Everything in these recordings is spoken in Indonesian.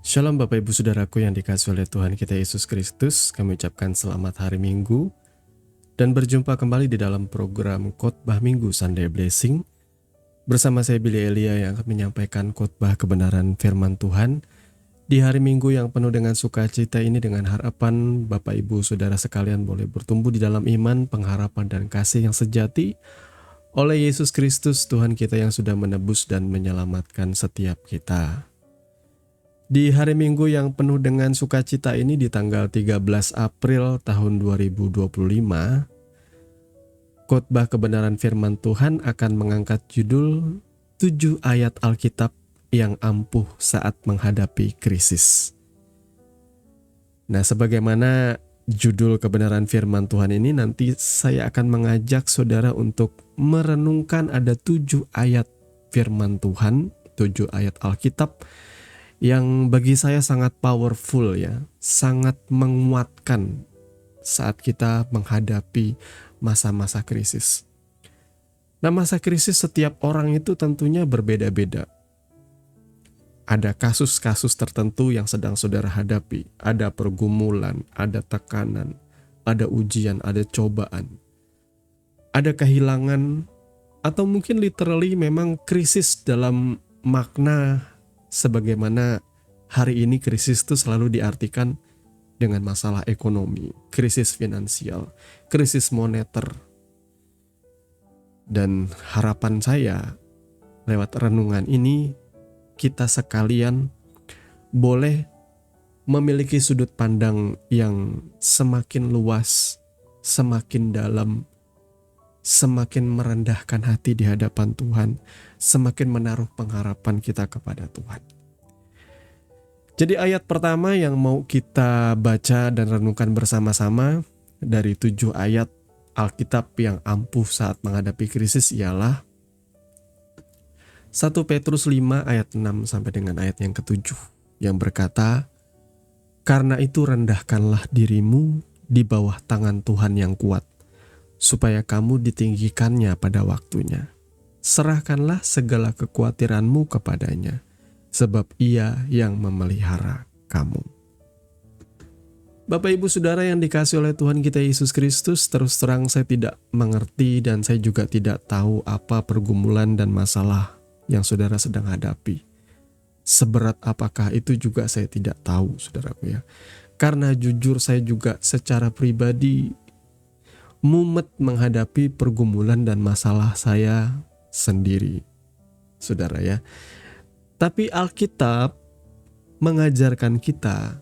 Shalom Bapak Ibu Saudaraku yang dikasihi oleh Tuhan kita Yesus Kristus. Kami ucapkan selamat hari Minggu dan berjumpa kembali di dalam program Khotbah Minggu Sunday Blessing. Bersama saya Billy Elia yang akan menyampaikan khotbah kebenaran firman Tuhan di hari Minggu yang penuh dengan sukacita ini, dengan harapan Bapak Ibu Saudara sekalian boleh bertumbuh di dalam iman, pengharapan dan kasih yang sejati oleh Yesus Kristus Tuhan kita yang sudah menebus dan menyelamatkan setiap kita. Di hari Minggu yang penuh dengan sukacita ini di tanggal 13 April tahun 2025, khotbah kebenaran firman Tuhan akan mengangkat judul 7 ayat Alkitab yang ampuh saat menghadapi krisis. Nah, sebagaimana judul kebenaran firman Tuhan ini, nanti saya akan mengajak saudara untuk merenungkan ada 7 ayat firman Tuhan, 7 ayat Alkitab yang bagi saya sangat powerful ya, sangat menguatkan saat kita menghadapi masa-masa krisis. Nah, masa krisis setiap orang itu tentunya berbeda-beda. Ada kasus-kasus tertentu yang sedang saudara hadapi, ada pergumulan, ada tekanan, ada ujian, ada cobaan, ada kehilangan, atau mungkin literally memang krisis dalam makna sebagaimana hari ini krisis itu selalu diartikan dengan masalah ekonomi, krisis finansial, krisis moneter. Dan harapan saya lewat renungan ini, kita sekalian boleh memiliki sudut pandang yang semakin luas, semakin dalam, semakin merendahkan hati di hadapan Tuhan, semakin menaruh pengharapan kita kepada Tuhan. Jadi ayat pertama yang mau kita baca dan renungkan bersama-sama dari 7 ayat Alkitab yang ampuh saat menghadapi krisis ialah 1 Petrus 5 ayat 6 sampai dengan ayat yang ke-7 yang berkata, "Karena itu rendahkanlah dirimu di bawah tangan Tuhan yang kuat, supaya kamu ditinggikannya pada waktunya. Serahkanlah segala kekhawatiranmu kepadanya, sebab Ia yang memelihara kamu." Bapak Ibu Saudara yang dikasihi oleh Tuhan kita Yesus Kristus, terus terang saya tidak mengerti dan saya juga tidak tahu apa pergumulan dan masalah yang saudara sedang hadapi. Seberat apakah itu juga saya tidak tahu, saudaraku ya. Karena jujur saya juga secara pribadi mumet menghadapi pergumulan dan masalah saya sendiri, saudara ya. Tapi Alkitab mengajarkan kita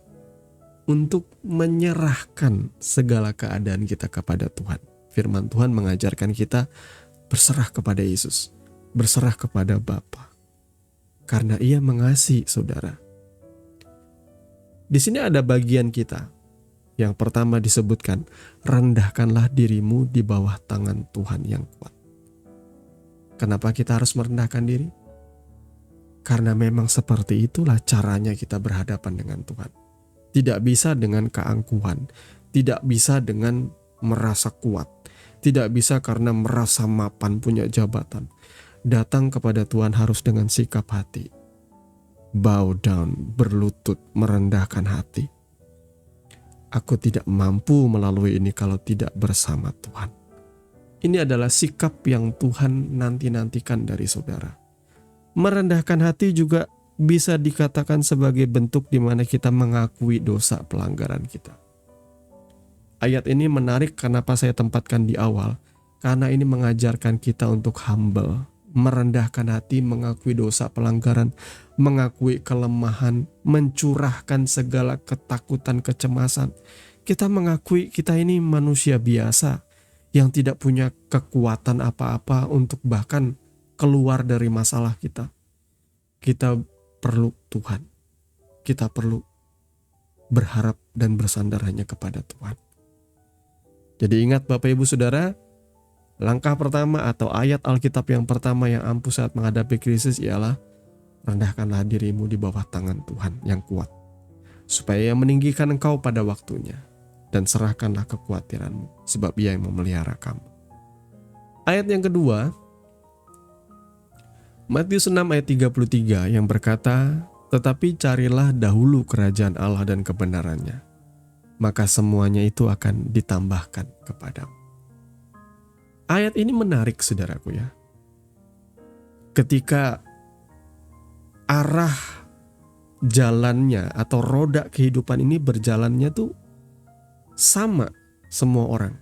untuk menyerahkan segala keadaan kita kepada Tuhan. Firman Tuhan mengajarkan kita berserah kepada Yesus, berserah kepada Bapa, karena Ia mengasihi saudara. Di sini ada bagian kita. Yang pertama disebutkan, rendahkanlah dirimu di bawah tangan Tuhan yang kuat. Kenapa kita harus merendahkan diri? Karena memang seperti itulah caranya kita berhadapan dengan Tuhan. Tidak bisa dengan keangkuhan, tidak bisa dengan merasa kuat, tidak bisa karena merasa mapan punya jabatan. Datang kepada Tuhan harus dengan sikap hati. Bow down, berlutut, merendahkan hati. Aku tidak mampu melalui ini kalau tidak bersama Tuhan. Ini adalah sikap yang Tuhan nanti-nantikan dari saudara. Merendahkan hati juga bisa dikatakan sebagai bentuk di mana kita mengakui dosa pelanggaran kita. Ayat ini menarik kenapa saya tempatkan di awal, karena ini mengajarkan kita untuk humble, merendahkan hati, mengakui dosa pelanggaran, mengakui kelemahan, mencurahkan segala ketakutan, kecemasan. Kita mengakui kita ini manusia biasa yang tidak punya kekuatan apa-apa untuk bahkan keluar dari masalah kita. Kita perlu Tuhan. Kita perlu berharap dan bersandar hanya kepada Tuhan. Jadi ingat Bapak Ibu Saudara, langkah pertama atau ayat Alkitab yang pertama yang ampuh saat menghadapi krisis ialah rendahkanlah dirimu di bawah tangan Tuhan yang kuat, supaya Ia meninggikan engkau pada waktunya, dan serahkanlah kekhawatiranmu, sebab Ia yang memelihara kamu. Ayat yang kedua, Matius 6 ayat 33 yang berkata, Tetapi carilah dahulu kerajaan Allah dan kebenarannya, maka semuanya itu akan ditambahkan kepadamu. Ayat ini menarik saudaraku ya. Ketika arah jalannya atau roda kehidupan ini berjalannya tuh sama semua orang.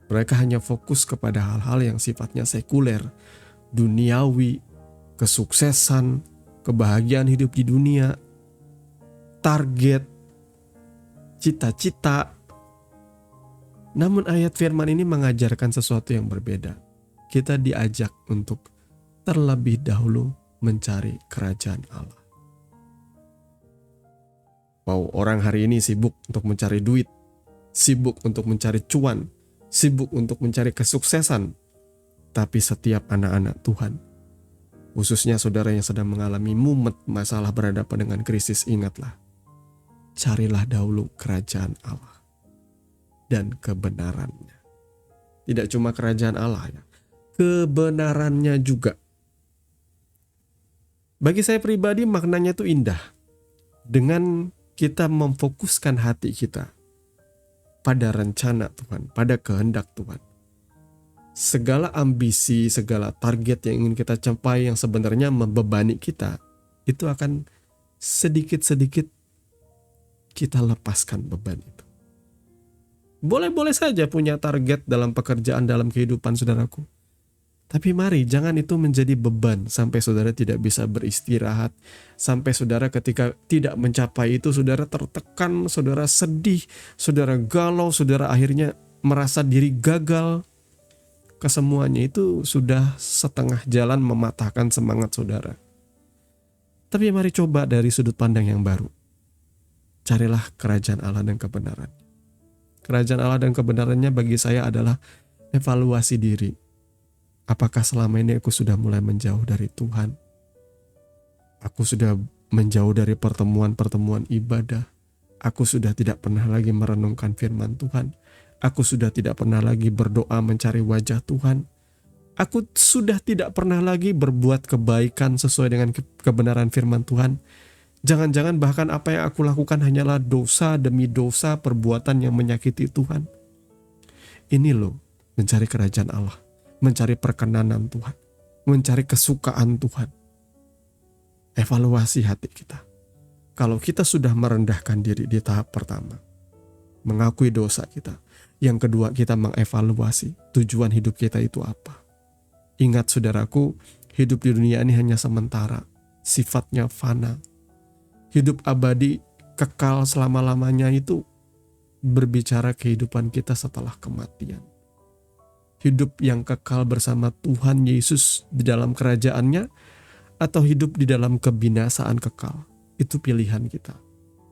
Mereka hanya fokus kepada hal-hal yang sifatnya sekuler, duniawi, kesuksesan, kebahagiaan hidup di dunia, target, cita-cita. Namun ayat firman ini mengajarkan sesuatu yang berbeda. Kita diajak untuk terlebih dahulu mencari kerajaan Allah. Wow, orang hari ini sibuk untuk mencari duit, sibuk untuk mencari cuan, sibuk untuk mencari kesuksesan. Tapi setiap anak-anak Tuhan, khususnya saudara yang sedang mengalami mumet masalah berhadapan dengan krisis, ingatlah, carilah dahulu kerajaan Allah dan kebenarannya. Tidak cuma kerajaan Allah ya, kebenarannya juga. Bagi saya pribadi maknanya itu indah. Dengan kita memfokuskan hati kita pada rencana Tuhan, pada kehendak Tuhan. Segala ambisi, segala target yang ingin kita capai yang sebenarnya membebani kita, itu akan sedikit-sedikit kita lepaskan beban itu. Boleh-boleh saja punya target dalam pekerjaan, dalam kehidupan saudaraku. Tapi mari jangan itu menjadi beban sampai saudara tidak bisa beristirahat. Sampai saudara ketika tidak mencapai itu saudara tertekan, saudara sedih, saudara galau, saudara akhirnya merasa diri gagal. Kesemuanya itu sudah setengah jalan mematahkan semangat saudara. Tapi mari coba dari sudut pandang yang baru. Carilah kerajaan Allah dan kebenaran. Kerajaan Allah dan kebenarannya bagi saya adalah evaluasi diri. Apakah selama ini aku sudah mulai menjauh dari Tuhan? Aku sudah menjauh dari pertemuan-pertemuan ibadah. Aku sudah tidak pernah lagi merenungkan firman Tuhan. Aku sudah tidak pernah lagi berdoa mencari wajah Tuhan. Aku sudah tidak pernah lagi berbuat kebaikan sesuai dengan kebenaran firman Tuhan. Jangan-jangan bahkan apa yang aku lakukan hanyalah dosa demi dosa, perbuatan yang menyakiti Tuhan. Ini loh mencari kerajaan Allah. Mencari perkenanan Tuhan, mencari kesukaan Tuhan. Evaluasi hati kita. Kalau kita sudah merendahkan diri di tahap pertama, mengakui dosa kita. Yang kedua, kita mengevaluasi tujuan hidup kita itu apa. Ingat saudaraku, hidup di dunia ini hanya sementara, sifatnya fana. Hidup abadi, kekal selama-lamanya itu berbicara kehidupan kita setelah kematian. Hidup yang kekal bersama Tuhan Yesus di dalam kerajaannya, atau hidup di dalam kebinasaan kekal, itu pilihan kita.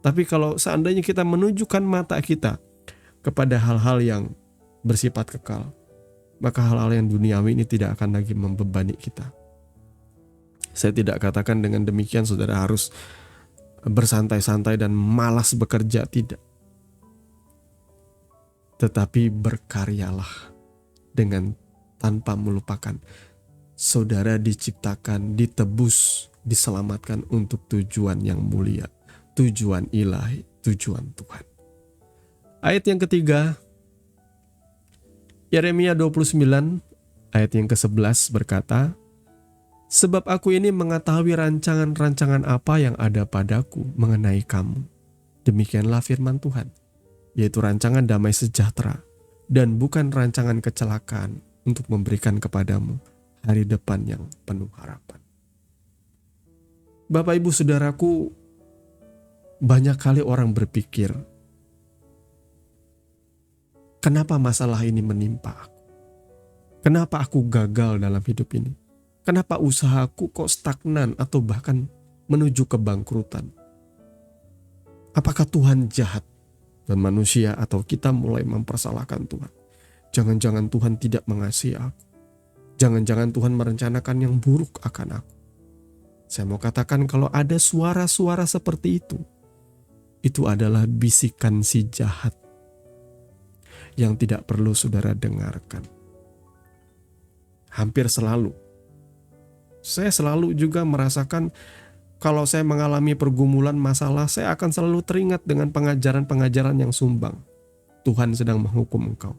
Tapi kalau seandainya kita menunjukkan mata kita kepada hal-hal yang bersifat kekal, maka hal-hal yang duniawi ini tidak akan lagi membebani kita. Saya tidak katakan dengan demikian saudara harus bersantai-santai dan malas bekerja, tidak. Tetapi berkaryalah dengan tanpa melupakan saudara diciptakan, ditebus, diselamatkan untuk tujuan yang mulia, tujuan ilahi, tujuan Tuhan. Ayat yang ketiga, Yeremia 29 ayat yang ke-11 berkata, sebab aku ini mengetahui rancangan-rancangan apa yang ada padaku mengenai kamu. Demikianlah firman Tuhan, yaitu rancangan damai sejahtera, dan bukan rancangan kecelakaan, untuk memberikan kepadamu hari depan yang penuh harapan. Bapak ibu saudaraku, banyak kali orang berpikir, kenapa masalah ini menimpa aku? Kenapa aku gagal dalam hidup ini? Kenapa usahaku kok stagnan atau bahkan menuju kebangkrutan? Apakah Tuhan jahat? Dan manusia atau kita mulai mempersalahkan Tuhan. Jangan-jangan Tuhan tidak mengasihi aku. Jangan-jangan Tuhan merencanakan yang buruk akan aku. Saya mau katakan kalau ada suara-suara seperti itu adalah bisikan si jahat yang tidak perlu saudara dengarkan. Hampir selalu, saya selalu juga merasakan Kalau saya mengalami pergumulan masalah, saya akan selalu teringat dengan pengajaran-pengajaran yang sumbang. Tuhan sedang menghukum engkau.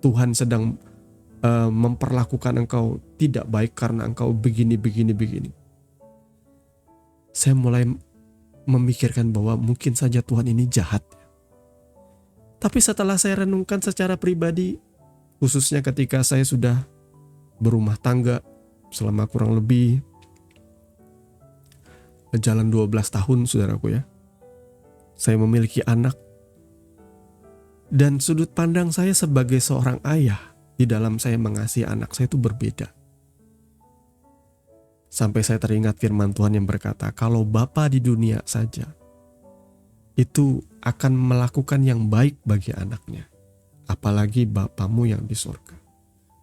Tuhan sedang memperlakukan engkau tidak baik karena engkau begini. Saya mulai memikirkan bahwa mungkin saja Tuhan ini jahat. Tapi setelah saya renungkan secara pribadi, khususnya ketika saya sudah berumah tangga selama kurang lebih jalan 12 tahun, saudaraku ya. Saya memiliki anak. Dan sudut pandang saya sebagai seorang ayah di dalam saya mengasihi anak saya itu berbeda. Sampai saya teringat firman Tuhan yang berkata, kalau Bapa di dunia saja itu akan melakukan yang baik bagi anaknya, apalagi Bapamu yang di surga.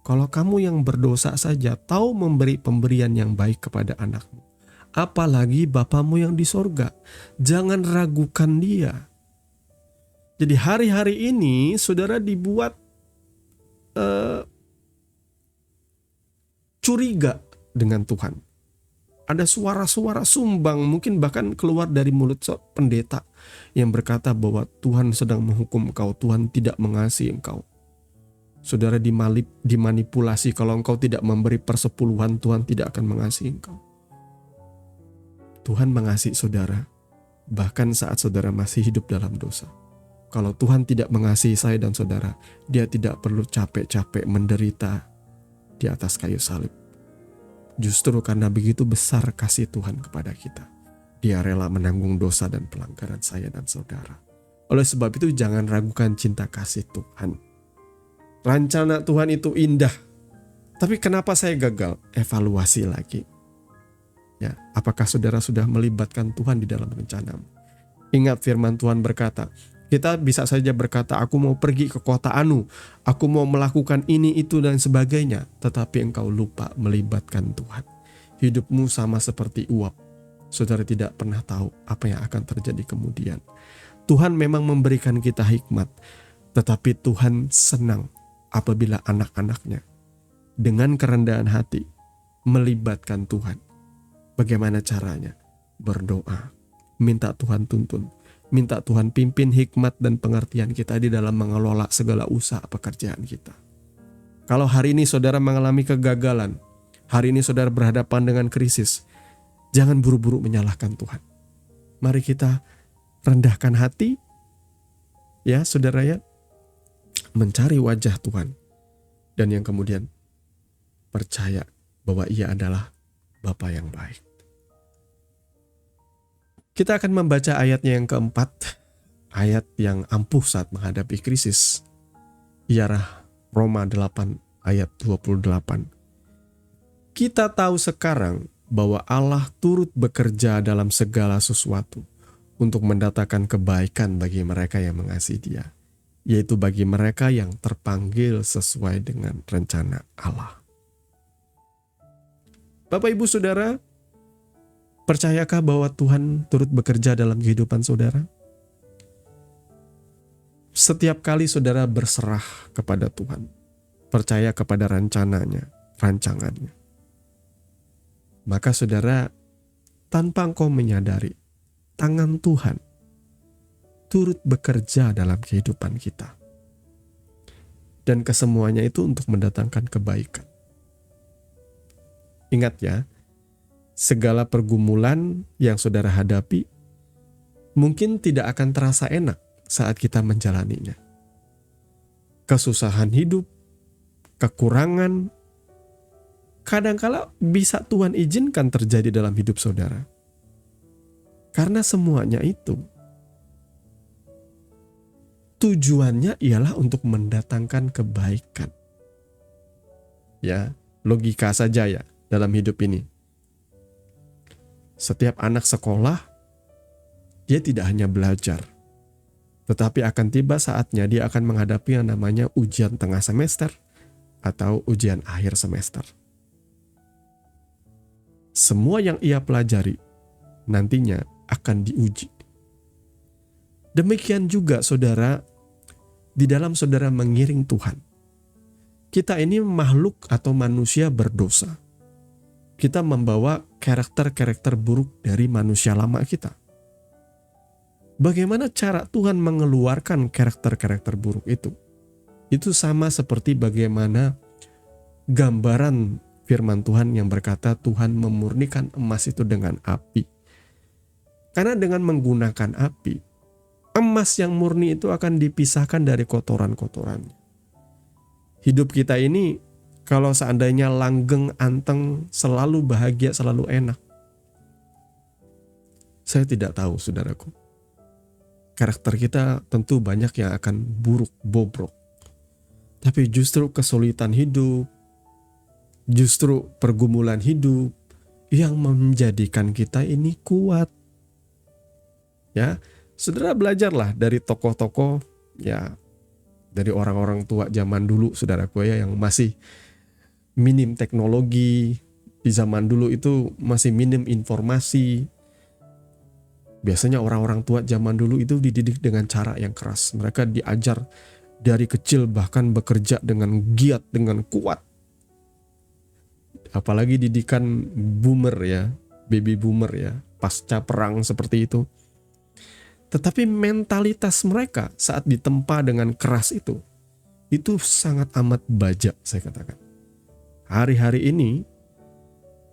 Kalau kamu yang berdosa saja tahu memberi pemberian yang baik kepada anakmu, apalagi Bapamu yang di surga. Jangan ragukan dia. Jadi hari-hari ini saudara dibuat curiga dengan Tuhan. Ada suara-suara sumbang, mungkin bahkan keluar dari mulut pendeta yang berkata bahwa Tuhan sedang menghukum engkau, Tuhan tidak mengasihi engkau. Saudara dimanipulasi, kalau engkau tidak memberi persepuluhan, Tuhan tidak akan mengasihi engkau. Tuhan mengasihi saudara, bahkan saat saudara masih hidup dalam dosa. Kalau Tuhan tidak mengasihi saya dan saudara, Dia tidak perlu capek-capek menderita di atas kayu salib. Justru karena begitu besar kasih Tuhan kepada kita, Dia rela menanggung dosa dan pelanggaran saya dan saudara. Oleh sebab itu jangan ragukan cinta kasih Tuhan. Rencana Tuhan itu indah. Tapi kenapa saya gagal? Evaluasi lagi. Ya, apakah saudara sudah melibatkan Tuhan di dalam rencanamu? Ingat firman Tuhan berkata, kita bisa saja berkata, aku mau pergi ke kota Anu, aku mau melakukan ini, itu, dan sebagainya. Tetapi engkau lupa melibatkan Tuhan. Hidupmu sama seperti uap. Saudara tidak pernah tahu apa yang akan terjadi kemudian. Tuhan memang memberikan kita hikmat. Tetapi Tuhan senang apabila anak-anaknya dengan kerendahan hati melibatkan Tuhan. Bagaimana caranya? Berdoa. Minta Tuhan tuntun. Minta Tuhan pimpin hikmat dan pengertian kita di dalam mengelola segala usaha pekerjaan kita. Kalau hari ini saudara mengalami kegagalan, hari ini saudara berhadapan dengan krisis, jangan buru-buru menyalahkan Tuhan. Mari kita rendahkan hati, ya saudara ya, mencari wajah Tuhan. Dan yang kemudian percaya bahwa Ia adalah Bapa yang baik. Kita akan membaca ayatnya yang keempat, ayat yang ampuh saat menghadapi krisis. Ialah Roma 8 ayat 28. Kita tahu sekarang bahwa Allah turut bekerja dalam segala sesuatu untuk mendatangkan kebaikan bagi mereka yang mengasihi Dia, yaitu bagi mereka yang terpanggil sesuai dengan rencana Allah. Bapak Ibu Saudara, percayakah bahwa Tuhan turut bekerja dalam kehidupan saudara? Setiap kali saudara berserah kepada Tuhan, percaya kepada rancangannya, maka saudara tanpa engkau menyadari, tangan Tuhan turut bekerja dalam kehidupan kita. Dan kesemuanya itu untuk mendatangkan kebaikan. Ingat ya, segala pergumulan yang saudara hadapi mungkin tidak akan terasa enak saat kita menjalaninya. Kesusahan hidup, kekurangan, kadangkala bisa Tuhan izinkan terjadi dalam hidup saudara. Karena semuanya itu tujuannya ialah untuk mendatangkan kebaikan. Ya, logika saja ya dalam hidup ini. Setiap anak sekolah, dia tidak hanya belajar, tetapi akan tiba saatnya dia akan menghadapi yang namanya ujian tengah semester atau ujian akhir semester. Semua yang ia pelajari nantinya akan diuji. Demikian juga saudara, di dalam saudara mengiring Tuhan. Kita ini makhluk atau manusia berdosa. kita membawa karakter-karakter buruk dari manusia lama kita. Bagaimana cara Tuhan mengeluarkan karakter-karakter buruk itu? Itu sama seperti bagaimana gambaran firman Tuhan yang berkata Tuhan memurnikan emas itu dengan api. Karena dengan menggunakan api, emas yang murni itu akan dipisahkan dari kotoran-kotorannya. Hidup kita ini kalau seandainya langgeng, anteng, selalu bahagia, selalu enak. Saya tidak tahu, saudaraku. Karakter kita tentu banyak yang akan buruk, bobrok. Tapi justru kesulitan hidup, justru pergumulan hidup yang menjadikan kita ini kuat. Ya, saudara belajarlah dari tokoh-tokoh, ya, dari orang-orang tua zaman dulu, saudaraku ya, yang masih minim teknologi. Di zaman dulu itu masih minim informasi. Biasanya orang-orang tua zaman dulu itu dididik dengan cara yang keras. Mereka diajar dari kecil bahkan bekerja dengan giat, dengan kuat. Apalagi didikan boomer ya, baby boomer ya, pasca perang seperti itu. Tetapi mentalitas mereka saat ditempa dengan keras itu sangat amat bajak, saya katakan. Hari-hari ini,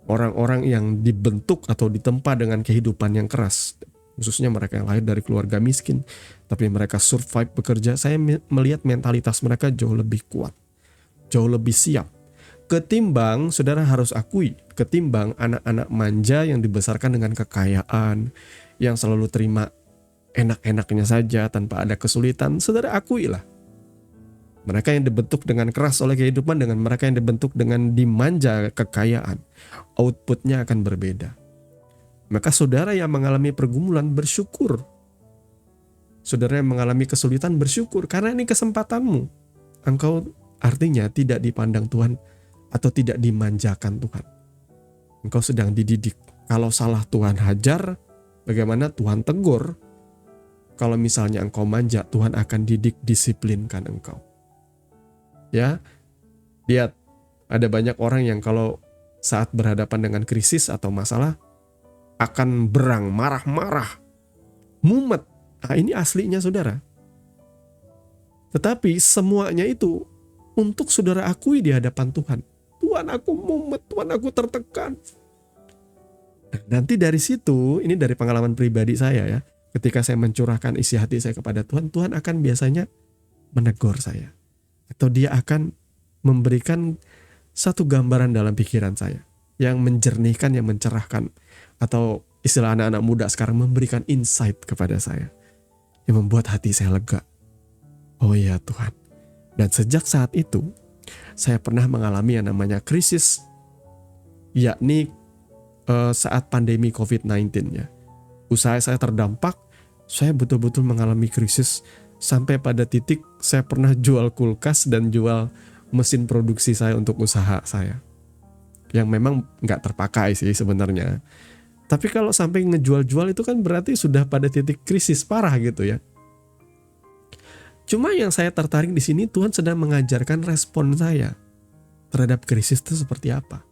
orang-orang yang dibentuk atau ditempa dengan kehidupan yang keras, khususnya mereka yang lahir dari keluarga miskin, tapi mereka survive bekerja, saya melihat mentalitas mereka jauh lebih kuat, jauh lebih siap. Ketimbang, saudara harus akui, ketimbang anak-anak manja yang dibesarkan dengan kekayaan, yang selalu terima enak-enaknya saja tanpa ada kesulitan, saudara akuilah. Mereka yang dibentuk dengan keras oleh kehidupan dengan mereka yang dibentuk dengan dimanja kekayaan, outputnya akan berbeda. Maka saudara yang mengalami pergumulan bersyukur. Saudara yang mengalami kesulitan bersyukur karena ini kesempatanmu. Engkau artinya tidak dipandang Tuhan atau tidak dimanjakan Tuhan. Engkau sedang dididik. Kalau salah Tuhan hajar, bagaimana Tuhan tegur. Kalau misalnya engkau manja, Tuhan akan didik, disiplinkan engkau. Ya, lihat, ada banyak orang yang kalau saat berhadapan dengan krisis atau masalah akan berang, marah-marah, mumet. Nah, ini aslinya saudara. Tetapi semuanya itu untuk saudara akui di hadapan Tuhan. Tuhan, aku mumet, Tuhan, aku tertekan. Nah, nanti dari situ, ini dari pengalaman pribadi saya ya, ketika saya mencurahkan isi hati saya kepada Tuhan, Tuhan akan biasanya menegur saya. Atau dia akan memberikan satu gambaran dalam pikiran saya yang menjernihkan, yang mencerahkan, atau istilah anak-anak muda sekarang memberikan insight kepada saya yang membuat hati saya lega. Oh iya Tuhan. Dan sejak saat itu saya pernah mengalami yang namanya krisis, yakni saat pandemi COVID-19 ya. Usaha saya terdampak, saya betul-betul mengalami krisis. Sampai pada titik saya pernah jual kulkas dan jual mesin produksi saya untuk usaha saya. Yang memang nggak terpakai sih sebenarnya. Tapi kalau sampai ngejual-jual itu kan berarti sudah pada titik krisis parah gitu ya. Cuma yang saya tertarik di sini, Tuhan sedang mengajarkan respon saya terhadap krisis itu seperti apa.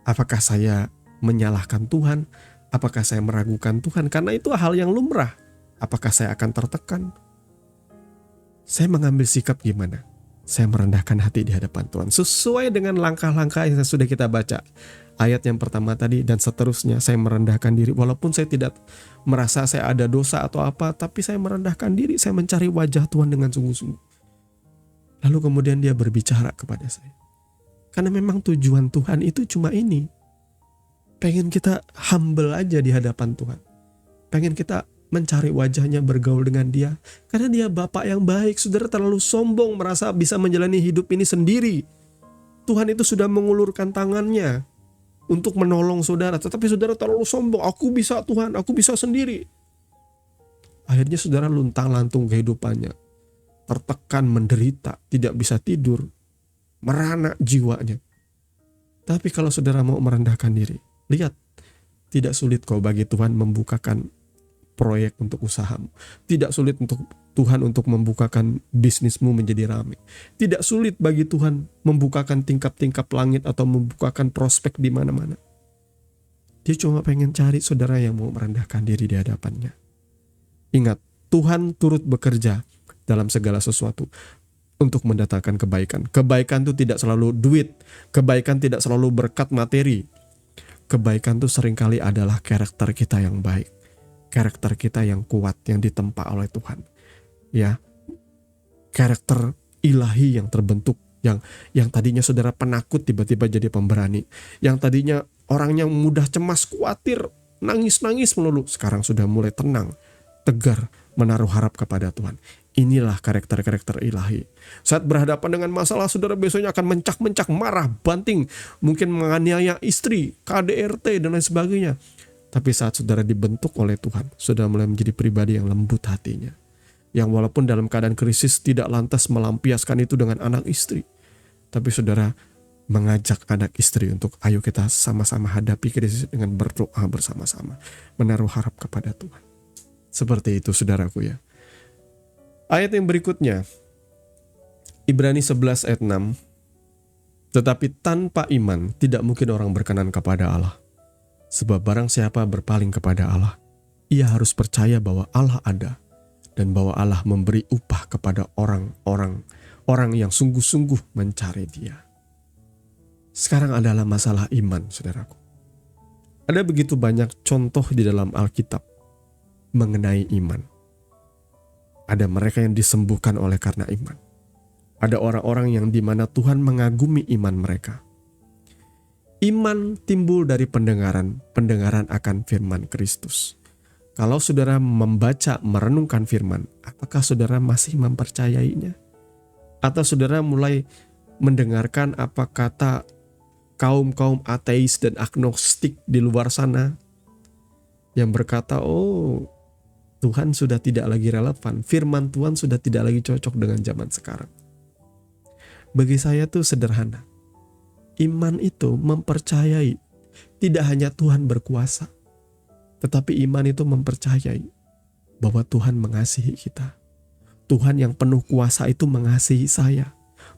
Apakah saya menyalahkan Tuhan? Apakah saya meragukan Tuhan? Karena itu hal yang lumrah. Apakah saya akan tertekan? Saya mengambil sikap gimana? Saya merendahkan hati di hadapan Tuhan. Sesuai dengan langkah-langkah yang sudah kita baca. Ayat yang pertama tadi dan seterusnya. Saya merendahkan diri. Walaupun saya tidak merasa saya ada dosa atau apa. Tapi saya merendahkan diri. Saya mencari wajah Tuhan dengan sungguh-sungguh. Lalu kemudian dia berbicara kepada saya. Karena memang tujuan Tuhan itu cuma ini. Pengen kita humble aja di hadapan Tuhan. Pengen kita mencari wajahnya, bergaul dengan dia. Karena dia Bapak yang baik. Saudara terlalu sombong merasa bisa menjalani hidup ini sendiri. Tuhan itu sudah mengulurkan tangannya untuk menolong saudara. Tetapi saudara terlalu sombong. Aku bisa Tuhan, aku bisa sendiri. Akhirnya saudara luntang-lantung kehidupannya. Tertekan, menderita, tidak bisa tidur. Merana jiwanya. Tapi kalau saudara mau merendahkan diri, lihat, tidak sulit kok bagi Tuhan membukakan proyek untuk usahamu. Tidak sulit untuk Tuhan untuk membukakan bisnismu menjadi ramai. Tidak sulit bagi Tuhan membukakan tingkap-tingkap langit atau membukakan prospek di mana-mana. Dia cuma pengen cari saudara yang mau merendahkan diri di hadapannya. Ingat, Tuhan turut bekerja dalam segala sesuatu untuk mendatangkan kebaikan. Kebaikan itu tidak selalu duit. Kebaikan tidak selalu berkat materi. Kebaikan itu seringkali adalah karakter kita yang baik. Karakter kita yang kuat, yang ditempa oleh Tuhan. Ya, karakter ilahi yang terbentuk. Yang tadinya saudara penakut tiba-tiba jadi pemberani. Yang tadinya orangnya mudah cemas, khawatir, nangis-nangis melulu. Sekarang sudah mulai tenang, tegar, menaruh harap kepada Tuhan. Inilah karakter-karakter ilahi. Saat berhadapan dengan masalah, saudara besoknya akan mencak-mencak, marah, banting, mungkin menganiaya istri, KDRT, dan lain sebagainya. Tapi saat saudara dibentuk oleh Tuhan, saudara mulai menjadi pribadi yang lembut hatinya. Yang walaupun dalam keadaan krisis tidak lantas melampiaskan itu dengan anak istri. Tapi saudara mengajak anak istri untuk ayo kita sama-sama hadapi krisis dengan berdoa bersama-sama. Menaruh harap kepada Tuhan. Seperti itu saudaraku ya. Ayat yang berikutnya, Ibrani 11 ayat 6. Tetapi tanpa iman tidak mungkin orang berkenan kepada Allah. Sebab barang siapa berpaling kepada Allah, ia harus percaya bahwa Allah ada. Dan bahwa Allah memberi upah kepada orang yang sungguh-sungguh mencari Dia. Sekarang adalah masalah iman, saudaraku. Ada begitu banyak contoh di dalam Alkitab mengenai iman. Ada mereka yang disembuhkan oleh karena iman. Ada orang-orang yang dimana Tuhan mengagumi iman mereka. Iman timbul dari pendengaran akan firman Kristus. Kalau saudara membaca, merenungkan firman, apakah saudara masih mempercayainya? Atau saudara mulai mendengarkan apa kata kaum-kaum ateis dan agnostik di luar sana yang berkata, oh Tuhan sudah tidak lagi relevan, firman Tuhan sudah tidak lagi cocok dengan zaman sekarang. Bagi saya tuh sederhana. Iman itu mempercayai tidak hanya Tuhan berkuasa, tetapi iman itu mempercayai bahwa Tuhan mengasihi kita. Tuhan yang penuh kuasa itu mengasihi saya.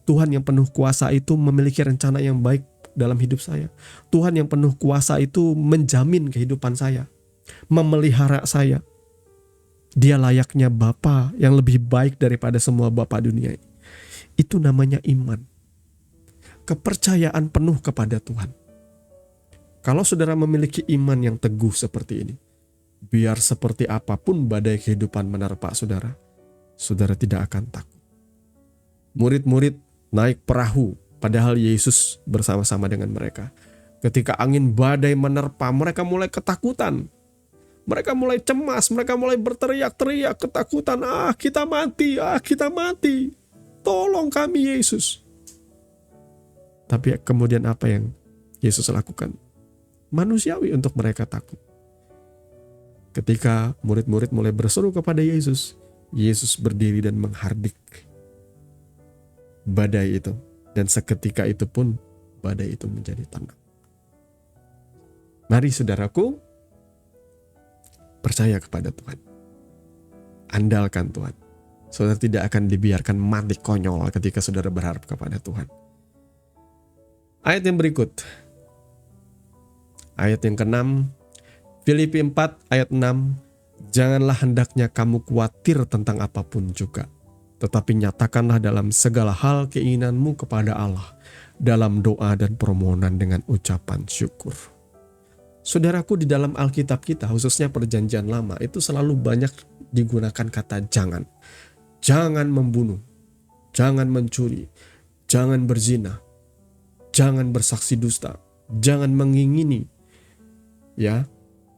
Tuhan yang penuh kuasa itu memiliki rencana yang baik dalam hidup saya. Tuhan yang penuh kuasa itu menjamin kehidupan saya, memelihara saya. Dia layaknya Bapa yang lebih baik daripada semua bapa dunia ini. Itu namanya iman. Kepercayaan penuh kepada Tuhan. Kalau saudara memiliki iman yang teguh seperti ini, biar seperti apapun badai kehidupan menerpa saudara, saudara tidak akan takut. Murid-murid naik perahu, padahal Yesus bersama-sama dengan mereka. Ketika angin badai menerpa, mereka mulai ketakutan. Mereka mulai cemas, mereka mulai berteriak-teriak ketakutan. Kita mati. Tolong kami Yesus. Tapi kemudian apa yang Yesus lakukan? Manusiawi untuk mereka takut. Ketika murid-murid mulai berseru kepada Yesus, Yesus berdiri dan menghardik badai itu. Dan seketika itu pun badai itu menjadi tenang. Mari saudaraku, percaya kepada Tuhan. Andalkan Tuhan. Saudara tidak akan dibiarkan mati konyol ketika saudara berharap kepada Tuhan. Ayat yang berikut. Ayat yang ke-6. Filipi 4 ayat 6. Janganlah hendaknya kamu khawatir tentang apapun juga. Tetapi nyatakanlah dalam segala hal keinginanmu kepada Allah. Dalam doa dan permohonan dengan ucapan syukur. Saudaraku, di dalam Alkitab kita, khususnya Perjanjian Lama, itu selalu banyak digunakan kata jangan. Jangan membunuh. Jangan mencuri. Jangan berzina. Jangan bersaksi dusta. Jangan mengingini. Ya.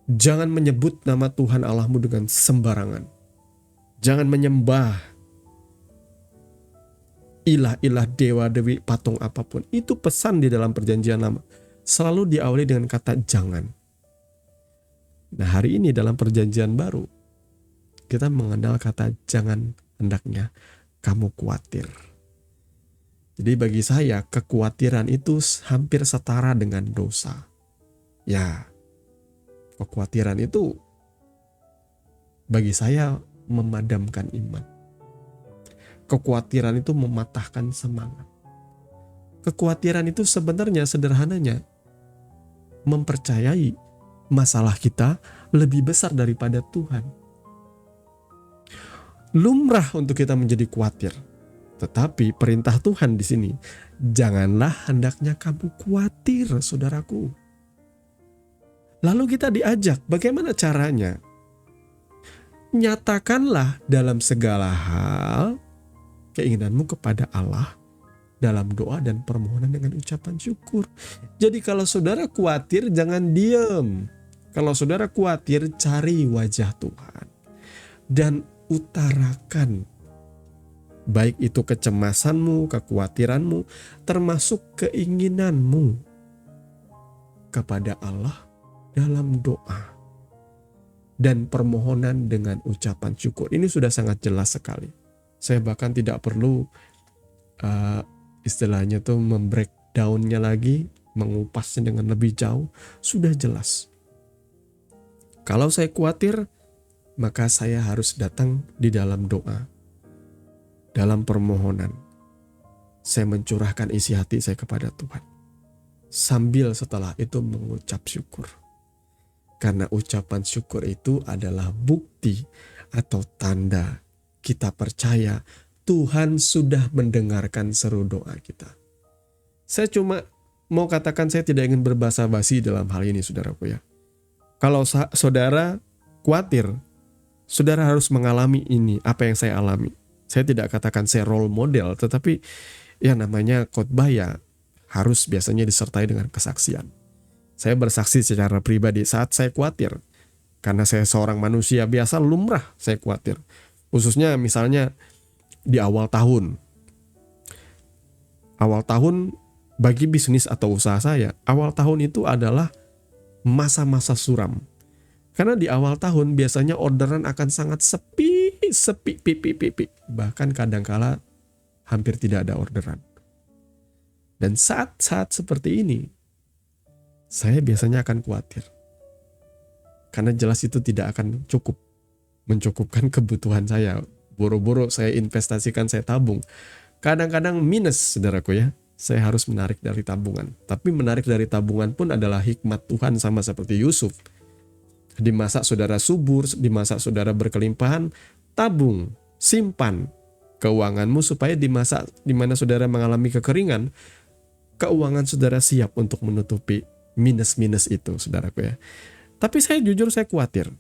Jangan menyebut nama Tuhan Allahmu dengan sembarangan. Jangan menyembah ilah-ilah, dewa-dewi, patung apapun. Itu pesan di dalam Perjanjian Lama. Selalu diawali dengan kata jangan. Nah, hari ini dalam Perjanjian Baru, kita mengenal kata jangan hendaknya kamu khawatir. Jadi bagi saya, kekhawatiran itu hampir setara dengan dosa. Ya, kekhawatiran itu bagi saya memadamkan iman. Kekhawatiran itu mematahkan semangat. Kekhawatiran itu sebenarnya sederhananya mempercayai masalah kita lebih besar daripada Tuhan. Lumrah untuk kita menjadi khawatir. Tetapi perintah Tuhan di sini, janganlah hendaknya kamu khawatir, saudaraku. Lalu kita diajak, bagaimana caranya? Nyatakanlah dalam segala hal keinginanmu kepada Allah dalam doa dan permohonan dengan ucapan syukur. Jadi kalau saudara khawatir, jangan diam. Kalau saudara khawatir, cari wajah Tuhan dan utarakan. Baik itu kecemasanmu, kekhawatiranmu, termasuk keinginanmu kepada Allah dalam doa dan permohonan dengan ucapan syukur. Ini sudah sangat jelas sekali. Saya bahkan tidak perlu istilahnya tuh membreakdownnya lagi, mengupasnya dengan lebih jauh. Sudah jelas. Kalau saya khawatir, maka saya harus datang di dalam doa, dalam permohonan. Saya mencurahkan isi hati saya kepada Tuhan. Sambil setelah itu mengucap syukur. Karena ucapan syukur itu adalah bukti atau tanda kita percaya Tuhan sudah mendengarkan seru doa kita. Saya cuma mau katakan, saya tidak ingin berbahasa basi dalam hal ini, saudaraku ya. Kalau saudara khawatir, saudara harus mengalami ini, apa yang saya alami. Saya tidak katakan saya role model, tetapi ya namanya khotbah ya harus biasanya disertai dengan kesaksian. Saya bersaksi secara pribadi saat saya khawatir. Karena saya seorang manusia biasa, lumrah saya khawatir. Khususnya misalnya di awal tahun. Awal tahun bagi bisnis atau usaha saya, awal tahun itu adalah masa-masa suram. Karena di awal tahun biasanya orderan akan sangat sepi. Bahkan kadangkala hampir tidak ada orderan. Dan saat-saat seperti ini, saya biasanya akan khawatir. Karena jelas itu tidak akan mencukupkan kebutuhan saya. Boro-boro saya investasikan, saya tabung. Kadang-kadang minus, saudaraku ya. Saya harus menarik dari tabungan. Tapi menarik dari tabungan pun adalah hikmat Tuhan, sama seperti Yusuf. Di masa saudara subur, di masa saudara berkelimpahan, tabung, simpan keuanganmu supaya di masa di mana saudara mengalami kekeringan, keuangan saudara siap untuk menutupi minus-minus itu, saudaraku ya. Tapi saya jujur, saya khawatir.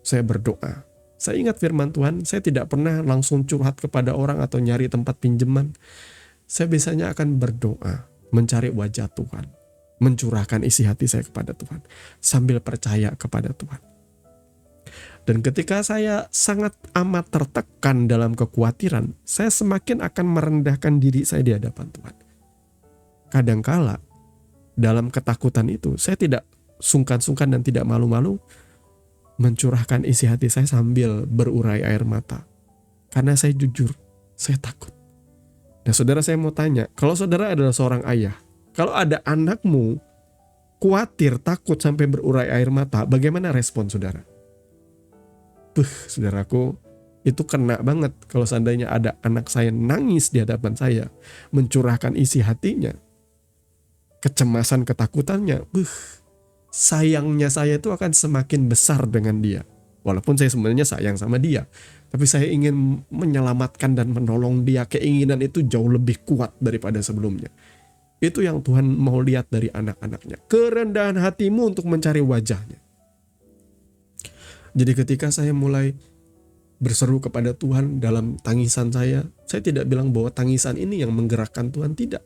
Saya berdoa. Saya ingat firman Tuhan, saya tidak pernah langsung curhat kepada orang atau nyari tempat pinjaman. Saya biasanya akan berdoa, mencari wajah Tuhan, mencurahkan isi hati saya kepada Tuhan, sambil percaya kepada Tuhan. Dan ketika saya sangat amat tertekan dalam kekhawatiran, saya semakin akan merendahkan diri saya di hadapan Tuhan. Kadangkala dalam ketakutan itu, saya tidak sungkan-sungkan dan tidak malu-malu mencurahkan isi hati saya sambil berurai air mata. Karena saya jujur, saya takut. Nah saudara, saya mau tanya, kalau saudara adalah seorang ayah, kalau ada anakmu khawatir, takut sampai berurai air mata, bagaimana respon saudara? Saudaraku, itu kena banget kalau seandainya ada anak saya nangis di hadapan saya, mencurahkan isi hatinya, kecemasan, ketakutannya, sayangnya saya itu akan semakin besar dengan dia. Walaupun saya sebenarnya sayang sama dia, tapi saya ingin menyelamatkan dan menolong dia. Keinginan itu jauh lebih kuat daripada sebelumnya. Itu yang Tuhan mau lihat dari anak-anaknya. Kerendahan hatimu untuk mencari wajahnya. Jadi ketika saya mulai berseru kepada Tuhan dalam tangisan saya tidak bilang bahwa tangisan ini yang menggerakkan Tuhan, tidak.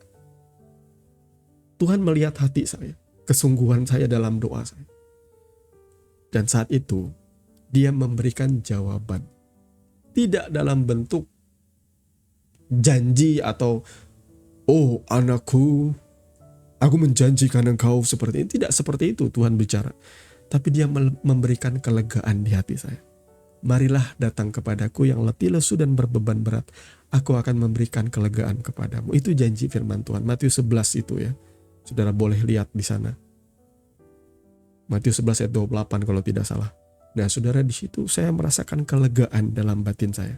Tuhan melihat hati saya, kesungguhan saya dalam doa saya. Dan saat itu, Dia memberikan jawaban. Tidak dalam bentuk janji atau, oh anakku, aku menjanjikan engkau seperti ini. Tidak seperti itu Tuhan bicara. Tapi Dia memberikan kelegaan di hati saya. Marilah datang kepadaku yang letih lesu dan berbeban berat. Aku akan memberikan kelegaan kepadamu. Itu janji firman Tuhan. Matius 11 itu ya. Saudara boleh lihat di sana. Matius 11 ayat 28 kalau tidak salah. Nah saudara, di situ saya merasakan kelegaan dalam batin saya.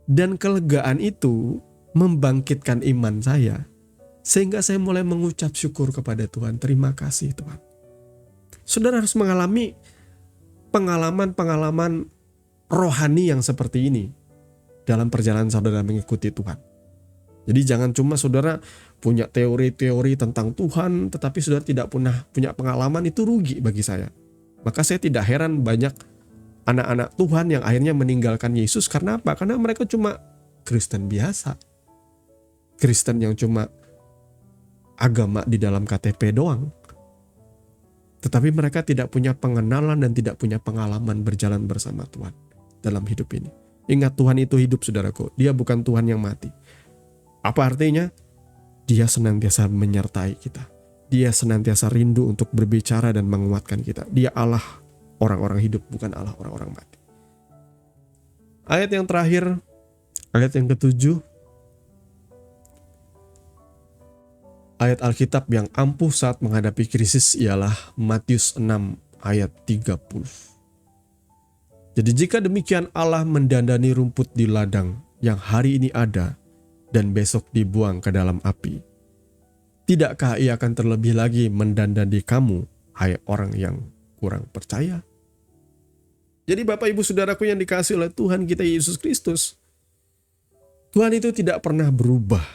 Dan kelegaan itu membangkitkan iman saya. Sehingga saya mulai mengucap syukur kepada Tuhan. Terima kasih Tuhan. Saudara harus mengalami pengalaman-pengalaman rohani yang seperti ini dalam perjalanan saudara mengikuti Tuhan. Jadi jangan cuma saudara punya teori-teori tentang Tuhan, tetapi saudara tidak pernah punya pengalaman, itu rugi bagi saya. Maka saya tidak heran banyak anak-anak Tuhan yang akhirnya meninggalkan Yesus. Karena apa? Karena mereka cuma Kristen biasa. Kristen yang cuma agama di dalam KTP doang. Tetapi mereka tidak punya pengenalan dan tidak punya pengalaman berjalan bersama Tuhan dalam hidup ini. Ingat, Tuhan itu hidup, saudaraku. Dia bukan Tuhan yang mati. Apa artinya? Dia senantiasa menyertai kita. Dia senantiasa rindu untuk berbicara dan menguatkan kita. Dia Allah orang-orang hidup, bukan Allah orang-orang mati. Ayat yang terakhir, ayat yang ke-7. Ayat Alkitab yang ampuh saat menghadapi krisis ialah Matius 6 ayat 30. Jadi jika demikian Allah mendandani rumput di ladang yang hari ini ada dan besok dibuang ke dalam api, tidakkah Ia akan terlebih lagi mendandani kamu, hai orang yang kurang percaya? Jadi Bapak Ibu Saudaraku yang dikasihi oleh Tuhan kita Yesus Kristus, Tuhan itu tidak pernah berubah.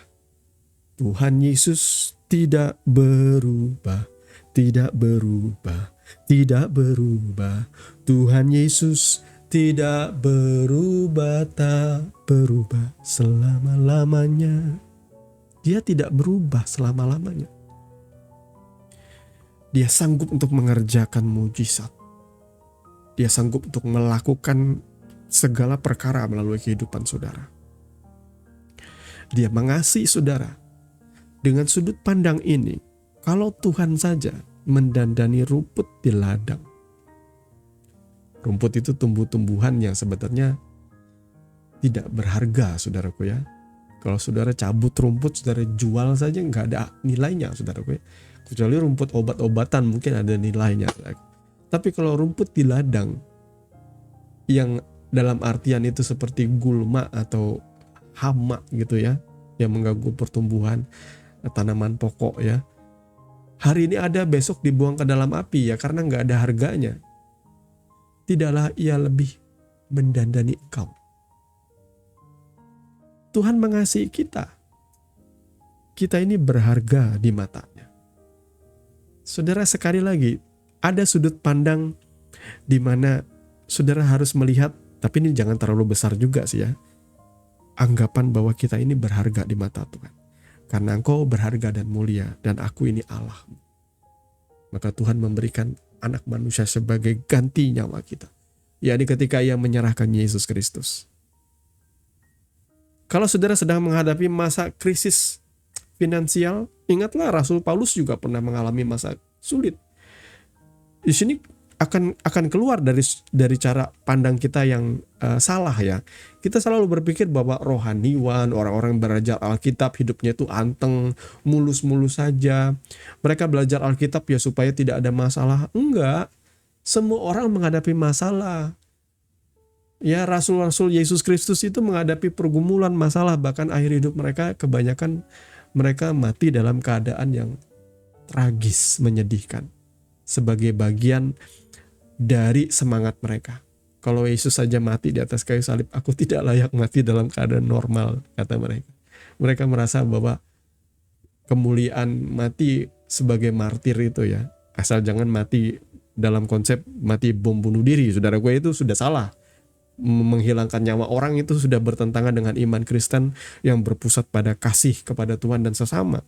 Tuhan Yesus tidak berubah, tidak berubah, tidak berubah. Tuhan Yesus tidak berubah, tak berubah selama-lamanya. Dia tidak berubah selama-lamanya. Dia sanggup untuk mengerjakan mujizat. Dia sanggup untuk melakukan segala perkara melalui kehidupan saudara. Dia mengasihi saudara. Dengan sudut pandang ini, kalau Tuhan saja mendandani rumput di ladang. Rumput itu tumbuh-tumbuhan yang sebenarnya tidak berharga, saudaraku ya. Kalau saudara cabut rumput, saudara jual saja nggak ada nilainya, saudaraku ya. Kecuali rumput obat-obatan mungkin ada nilainya. Tapi kalau rumput di ladang, yang dalam artian itu seperti gulma atau hama gitu ya, yang mengganggu pertumbuhan tanaman pokok ya. Hari ini ada, besok dibuang ke dalam api ya, karena nggak ada harganya. Tidaklah Ia lebih mendandani engkau. Tuhan mengasihi kita. Kita ini berharga di matanya. Saudara, sekali lagi, ada sudut pandang di mana saudara harus melihat, tapi ini jangan terlalu besar juga sih ya. Anggapan bahwa kita ini berharga di mata Tuhan. Karena engkau berharga dan mulia, dan aku ini Allah. Maka Tuhan memberikan anak manusia sebagai ganti nyawa kita. yakni ketika Ia menyerahkan Yesus Kristus. Kalau saudara sedang menghadapi masa krisis finansial, ingatlah Rasul Paulus juga pernah mengalami masa sulit. Di sini akan keluar dari cara pandang kita yang salah ya. Kita selalu berpikir bahwa rohaniwan, orang-orang belajar Alkitab hidupnya itu anteng, mulus-mulus saja. Mereka belajar Alkitab ya supaya tidak ada masalah. Enggak, semua orang menghadapi masalah. Ya, rasul-rasul Yesus Kristus itu menghadapi pergumulan masalah, bahkan akhir hidup mereka kebanyakan mereka mati dalam keadaan yang tragis, menyedihkan. Sebagai bagian dari semangat mereka. Kalau Yesus saja mati di atas kayu salib, aku tidak layak mati dalam keadaan normal, kata mereka. Mereka merasa bahwa kemuliaan mati sebagai martir itu ya, asal jangan mati dalam konsep mati bom bunuh diri. Saudara gue, itu sudah salah. Menghilangkan nyawa orang itu sudah bertentangan dengan iman Kristen yang berpusat pada kasih kepada Tuhan dan sesama.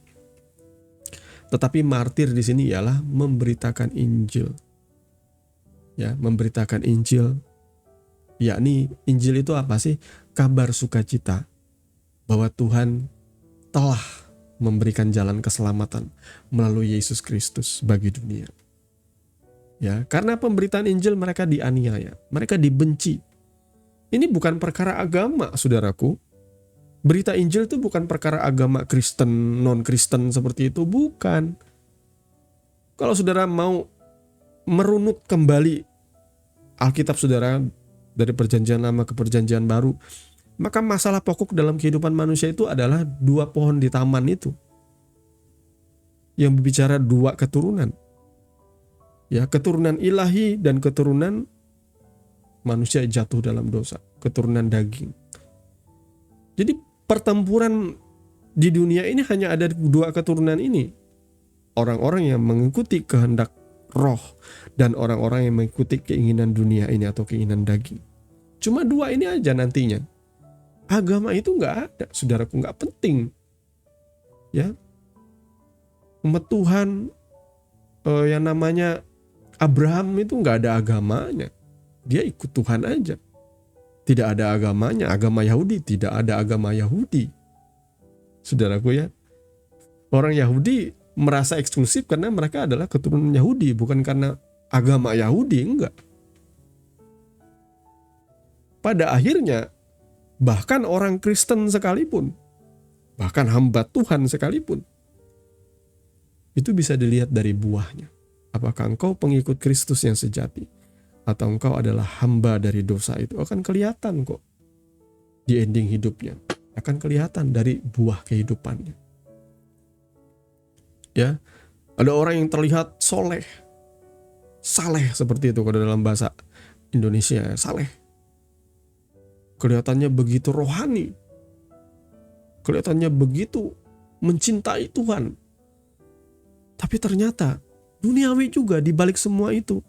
Tetapi martir di sini ialah memberitakan Injil. Ya, memberitakan Injil, yakni Injil itu apa sih? Kabar sukacita bahwa Tuhan telah memberikan jalan keselamatan melalui Yesus Kristus bagi dunia. Ya, karena pemberitaan Injil mereka dianiaya, mereka dibenci. Ini bukan perkara agama, saudaraku. Berita Injil itu bukan perkara agama Kristen, non-Kristen seperti itu, bukan. Kalau saudara mau merunut kembali Alkitab saudara dari perjanjian lama ke perjanjian baru, maka masalah pokok dalam kehidupan manusia itu adalah dua pohon di taman itu yang berbicara dua keturunan. Ya, keturunan ilahi dan keturunan manusia jatuh dalam dosa, keturunan daging. Jadi pertempuran di dunia ini hanya ada dua keturunan ini. Orang-orang yang mengikuti kehendak roh dan orang-orang yang mengikuti keinginan dunia ini atau keinginan daging. Cuma dua ini aja nantinya. Agama itu nggak ada, saudaraku, nggak penting. Ya, umat Tuhan yang namanya Abraham itu nggak ada agamanya. Dia ikut Tuhan aja. Tidak ada agamanya. Agama Yahudi tidak ada agama Yahudi. Saudaraku ya. Orang Yahudi merasa eksklusif karena mereka adalah keturunan Yahudi. Bukan karena agama Yahudi, enggak. Pada akhirnya, bahkan orang Kristen sekalipun, bahkan hamba Tuhan sekalipun, itu bisa dilihat dari buahnya. Apakah engkau pengikut Kristus yang sejati atau engkau adalah hamba dari dosa, itu akan kelihatan kok di ending hidupnya. Akan kelihatan dari buah kehidupannya. Ya, ada orang yang terlihat soleh, saleh seperti itu kalau dalam bahasa Indonesia, saleh. Kelihatannya begitu rohani. Kelihatannya begitu mencintai Tuhan. Tapi ternyata duniawi juga di balik semua itu.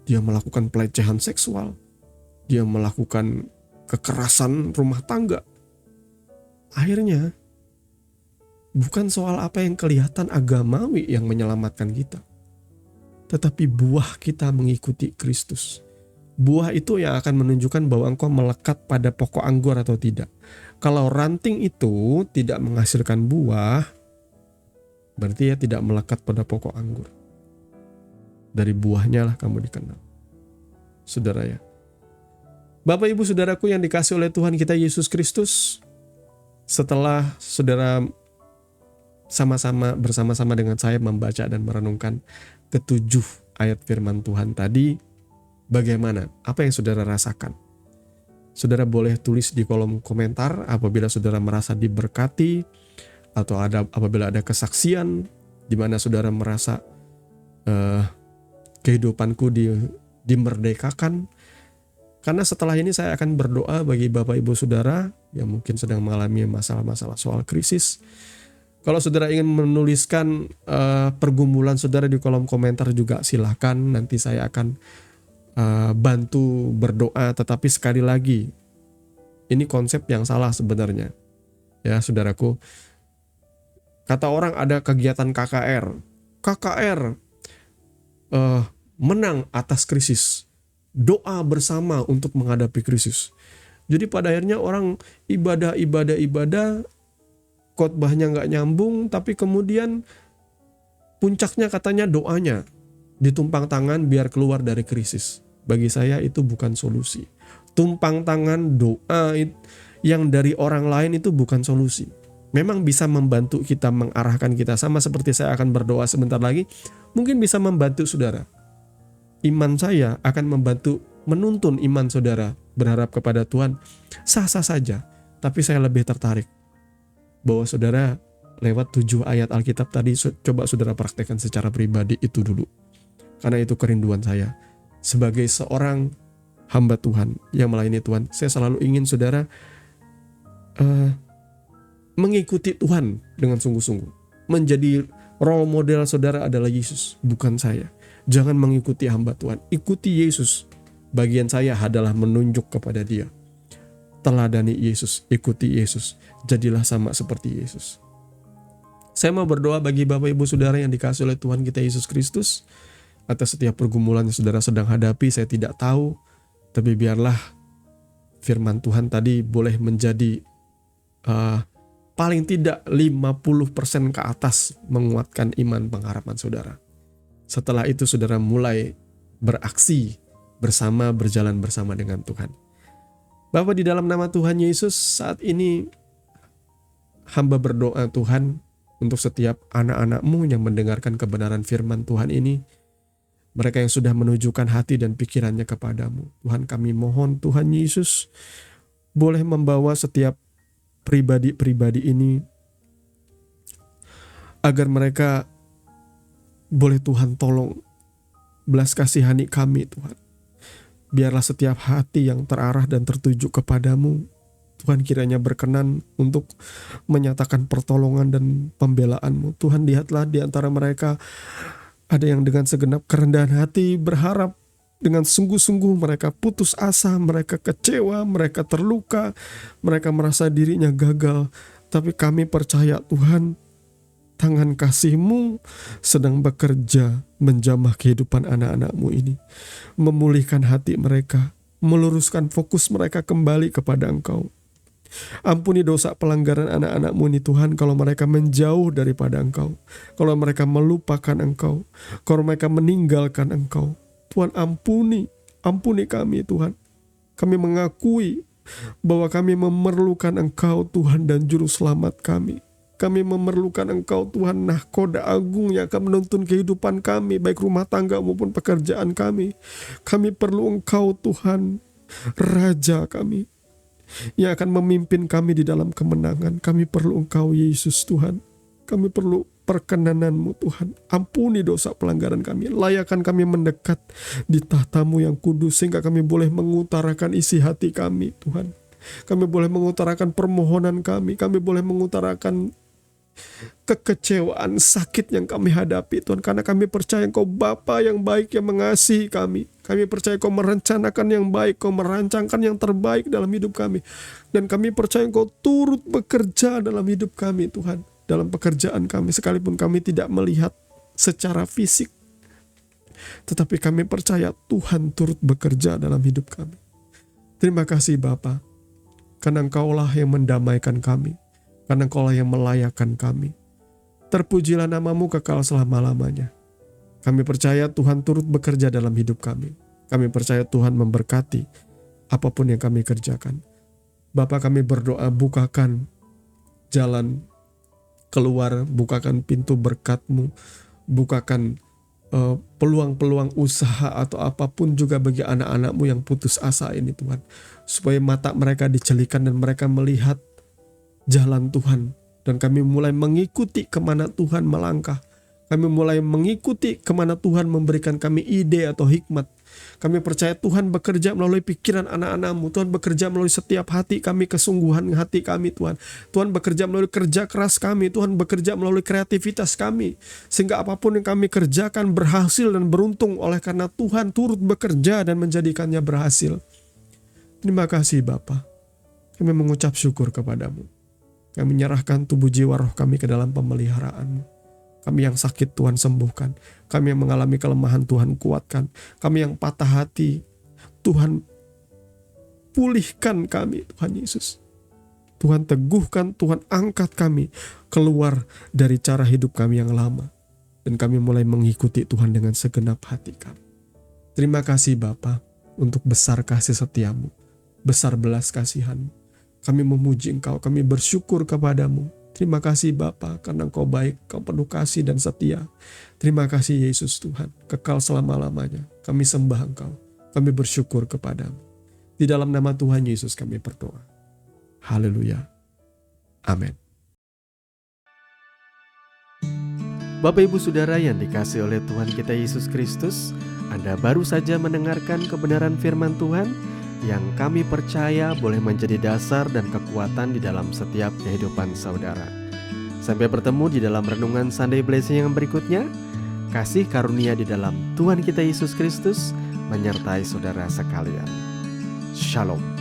Dia melakukan pelecehan seksual. Dia melakukan kekerasan rumah tangga. Akhirnya, bukan soal apa yang kelihatan agamawi yang menyelamatkan kita. Tetapi buah kita mengikuti Kristus. Buah itu yang akan menunjukkan bahwa engkau melekat pada pokok anggur atau tidak. Kalau ranting itu tidak menghasilkan buah, berarti ya tidak melekat pada pokok anggur. Dari buahnya lah kamu dikenal. Saudara ya. Bapak ibu saudaraku yang dikasih oleh Tuhan kita Yesus Kristus, setelah saudara bersama-sama dengan saya membaca dan merenungkan ketujuh ayat firman Tuhan tadi, bagaimana? Apa yang saudara rasakan? Saudara boleh tulis di kolom komentar apabila saudara merasa diberkati, atau apabila ada kesaksian di mana saudara merasa kehidupanku dimerdekakan. Karena setelah ini saya akan berdoa bagi Bapak Ibu Saudara yang mungkin sedang mengalami masalah-masalah soal krisis. Kalau saudara ingin menuliskan pergumulan saudara di kolom komentar juga silakan. Nanti saya akan bantu berdoa. Tetapi sekali lagi, ini konsep yang salah sebenarnya. Ya saudaraku, kata orang ada kegiatan KKR. KKR menang atas krisis. Doa bersama untuk menghadapi krisis. Jadi pada akhirnya orang ibadah, khotbahnya nggak nyambung, tapi kemudian puncaknya katanya doanya ditumpang tangan biar keluar dari krisis. Bagi saya itu bukan solusi. Tumpang tangan doa yang dari orang lain itu bukan solusi. Memang bisa membantu kita, mengarahkan kita, sama seperti saya akan berdoa sebentar lagi, mungkin bisa membantu saudara. Iman saya akan membantu menuntun iman saudara berharap kepada Tuhan, sah-sah saja. Tapi saya lebih tertarik bahwa saudara lewat 7 ayat Alkitab tadi, coba saudara praktekkan secara pribadi itu dulu. Karena itu kerinduan saya. Sebagai seorang hamba Tuhan yang melayani Tuhan, saya selalu ingin saudara mengikuti Tuhan dengan sungguh-sungguh. Menjadi role model saudara adalah Yesus, bukan saya. Jangan mengikuti hamba Tuhan, ikuti Yesus. Bagian saya adalah menunjuk kepada Dia. Teladani Yesus, ikuti Yesus. Jadilah sama seperti Yesus. Saya mau berdoa bagi Bapak Ibu Saudara yang dikasihi oleh Tuhan kita Yesus Kristus. Atas setiap pergumulan yang saudara sedang hadapi, saya tidak tahu. Tapi biarlah firman Tuhan tadi boleh menjadi paling tidak 50% ke atas menguatkan iman pengharapan saudara. Setelah itu saudara mulai beraksi bersama, berjalan bersama dengan Tuhan. Bapa, di dalam nama Tuhan Yesus, saat ini hamba berdoa Tuhan untuk setiap anak-anak-Mu yang mendengarkan kebenaran firman Tuhan ini. Mereka yang sudah menunjukkan hati dan pikirannya kepadamu. Tuhan, kami mohon Tuhan Yesus boleh membawa setiap pribadi-pribadi ini agar mereka boleh Tuhan tolong belas kasihani kami Tuhan. Biarlah setiap hati yang terarah dan tertuju kepadamu, Tuhan kiranya berkenan untuk menyatakan pertolongan dan pembelaanmu. Tuhan, lihatlah di antara mereka ada yang dengan segenap kerendahan hati berharap, dengan sungguh-sungguh mereka putus asa, mereka kecewa, mereka terluka, mereka merasa dirinya gagal. Tapi kami percaya Tuhan, tangan kasih-Mu sedang bekerja menjamah kehidupan anak-anak-Mu ini. Memulihkan hati mereka, meluruskan fokus mereka kembali kepada Engkau. Ampuni dosa pelanggaran anak-anak-Mu ini Tuhan, kalau mereka menjauh daripada Engkau, kalau mereka melupakan Engkau, kalau mereka meninggalkan Engkau. Tuhan, ampuni kami Tuhan. Kami mengakui bahwa kami memerlukan Engkau Tuhan dan Juru Selamat kami. Kami memerlukan Engkau Tuhan, nahkoda agung yang akan menuntun kehidupan kami, baik rumah tangga maupun pekerjaan kami. Kami perlu Engkau Tuhan, Raja kami, yang akan memimpin kami di dalam kemenangan. Kami perlu Engkau Yesus Tuhan. Kami perlu perkenanan-Mu Tuhan. Ampuni dosa pelanggaran kami. Layakan kami mendekat di tahta-Mu yang kudus, sehingga kami boleh mengutarakan isi hati kami Tuhan. Kami boleh mengutarakan permohonan kami. Kami boleh mengutarakan kekecewaan, sakit yang kami hadapi Tuhan. Karena kami percaya Engkau Bapa yang baik yang mengasihi kami. Kami percaya Kau merencanakan yang baik, Kau merancangkan yang terbaik dalam hidup kami. Dan kami percaya Engkau turut bekerja dalam hidup kami Tuhan. Dalam pekerjaan kami, sekalipun kami tidak melihat secara fisik, tetapi kami percaya Tuhan turut bekerja dalam hidup kami. Terima kasih Bapa, karena Engkaulah yang mendamaikan kami, karena Engkaulah yang melayakkan kami. Terpujilah nama-Mu kekal selama-lamanya. Kami percaya Tuhan turut bekerja dalam hidup kami. Kami percaya Tuhan memberkati apapun yang kami kerjakan. Bapa, kami berdoa, bukakan jalan keluar, bukakan pintu berkat-Mu, bukakan peluang-peluang usaha atau apapun juga bagi anak-anak-Mu yang putus asa ini Tuhan. Supaya mata mereka dicelikan dan mereka melihat jalan Tuhan. Dan kami mulai mengikuti kemana Tuhan melangkah. Kami mulai mengikuti kemana Tuhan memberikan kami ide atau hikmat. Kami percaya Tuhan bekerja melalui pikiran anak-anak-Mu. Tuhan bekerja melalui setiap hati kami, kesungguhan hati kami Tuhan. Tuhan bekerja melalui kerja keras kami. Tuhan bekerja melalui kreativitas kami. Sehingga apapun yang kami kerjakan berhasil dan beruntung oleh karena Tuhan turut bekerja dan menjadikannya berhasil. Terima kasih Bapa. Kami mengucap syukur kepadamu. Kami menyerahkan tubuh jiwa roh kami ke dalam pemeliharaan-Mu. Kami yang sakit Tuhan sembuhkan. Kami yang mengalami kelemahan Tuhan kuatkan. Kami yang patah hati Tuhan pulihkan kami Tuhan Yesus. Tuhan teguhkan, Tuhan angkat kami keluar dari cara hidup kami yang lama. Dan kami mulai mengikuti Tuhan dengan segenap hati kami. Terima kasih Bapa untuk besar kasih setia-Mu, besar belas kasihan-Mu. Kami memuji Engkau, kami bersyukur kepadamu. Terima kasih Bapa, karena Engkau baik, Engkau penuh kasih dan setia. Terima kasih Yesus Tuhan, kekal selama-lamanya. Kami sembah Engkau, kami bersyukur kepadamu. Di dalam nama Tuhan Yesus kami berdoa. Haleluya. Amin. Bapak Ibu Saudara yang dikasihi oleh Tuhan kita Yesus Kristus, Anda baru saja mendengarkan kebenaran firman Tuhan yang kami percaya boleh menjadi dasar dan kekuatan di dalam setiap kehidupan saudara. Sampai bertemu di dalam renungan Sunday Blessing yang berikutnya. Kasih karunia di dalam Tuhan kita Yesus Kristus menyertai saudara sekalian. Shalom.